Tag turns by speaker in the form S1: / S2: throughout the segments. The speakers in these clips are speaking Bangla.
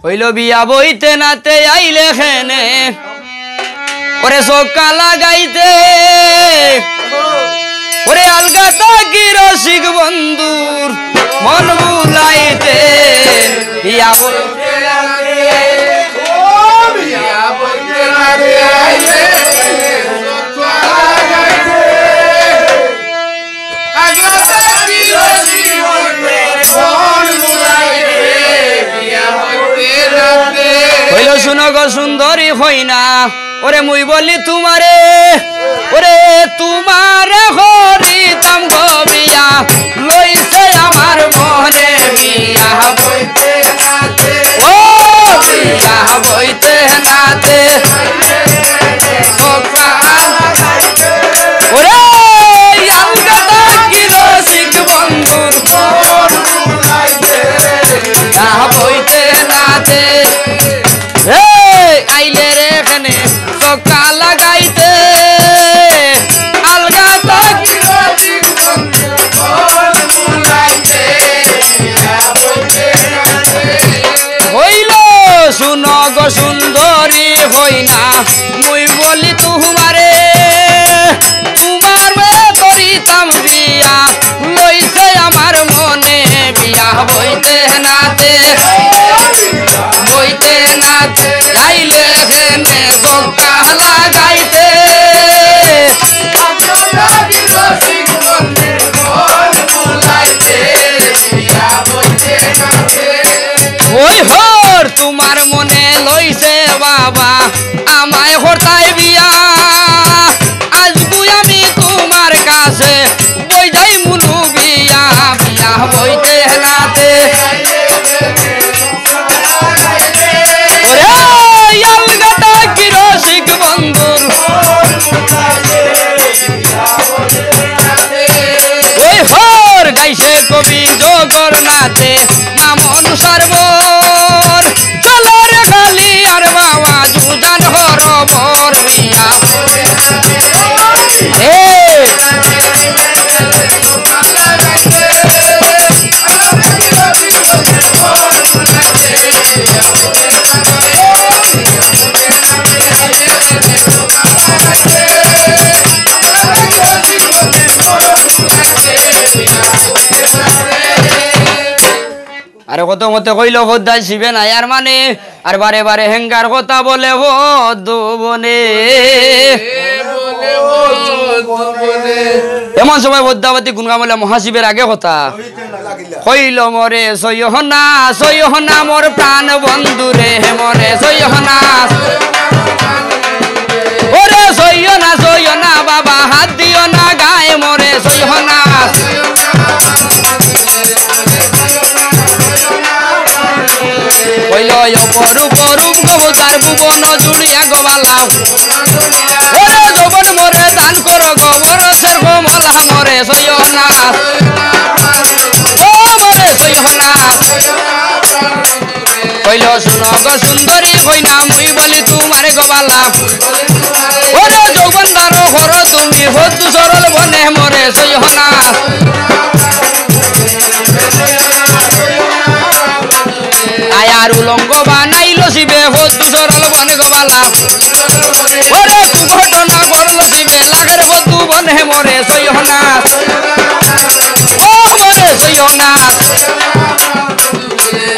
S1: হইল বিয়া বইতে নাতে আইলে খেনে ওরে সকা লাগাইতে ওরে আলগা তাকি রসিক বন্ধুর মন বুলাইতে বিয়া বইতে আইলে হইল শুনো গো সুন্দরী হইনা ওরে মুই বলি তোমারে ওরে তোমারে হরিতাম গো বিয়া লইছে আমার মনে বিয়া বইতে নাতে ও বিয়া বইতে নাতে ওরে আলগাটা কি রসিক বন্ধুর মন বুলাইতে বিয়া বইতে নাতে আইলে রে এখানে সকা লাগাইতে আলগা তাকি রসিক বন্ধুর মন বুলাইতে হইল শুনো গো সুন্দরী হইনা মুই বলি তোমারে তোমার করিতাম বিয়া লইছে আমার মনে বিয়া বইতে নাতে বইতে নাতে আইলে এখানে সকা লাগাইতে ওই হর তোমার মনে লইছে বাবা আমায় হরতাই বিয়া আজগু আমি তোমার কাছে বই যাই মুনু বিয়া বিয়া বইতে নাতে আলগাটা কি রসিক বন্ধুর ওই হর গাইছে কবি জগন্নাথে নাম অনুসার বর চলো রে খালি আর বাবা জুজান হর বর বিয়া আরে কত মতে কইল ভদ্দাই শিবে না আর মানে আর বারে বারে হেঙ্গার কথা বলে ভদ্দু বনে এমন সময় ভদ্দাবতী গুনগা বলে মহাশিবের আগে কথা কইল মরে সৈহনা মোর প্রাণ বন্ধু রে মরে সৈহনা ওরে সৈয়না বাবা হাত দিও না গায়ে মরে সৈহনা কইল অপরূপ কবতার ভুবন জুড়িয়া গোবালাও ওরে যৌবন মরে দান কর গোবরসের কমলা মরে সৈয়না ও মরে সৈয়না কইল শুনো গো সুন্দরী হইনা মুই বলি তোমারে গোবালা ওরে যৌবন দার হর তুমি হতু সরল বনে মরে সৈয়না আয়ার উলঙ্গ বানাইল শিবে হতু সরল বনে গোবালা ওরে তু ঘটনা করল শিবে লাগের হতু বনে মরে সৈয়না ও মরে সৈয়না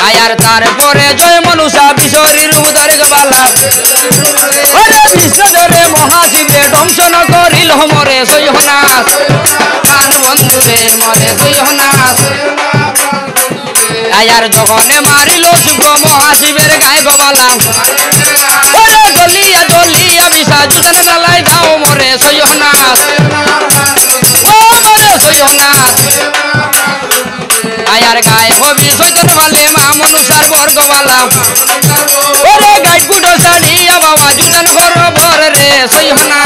S1: আয়ার তারপরে জয় মনুষা বিশরীর উদরে গোবালা ওরে বিশ্বজরে মহাশিবে দংশন করিল মরে সৈয়না প্রাণ বন্ধু রে মরে সৈয়না আয়ার জগনে মারিল শুভ মহাশিবের গায়ে গোবালা ওরে দলিয়া দলিয়া বিশা জুতন জ্বালাই দাও মরে সৈয়না ও মরে সৈয়না আয়ার গায়ে হবি সৈতন বালে মা মনুষার বর গোবালা ওরে গাই কুটো সাড়িয়া বাবা জুতন ঘর ভর রে সৈয়না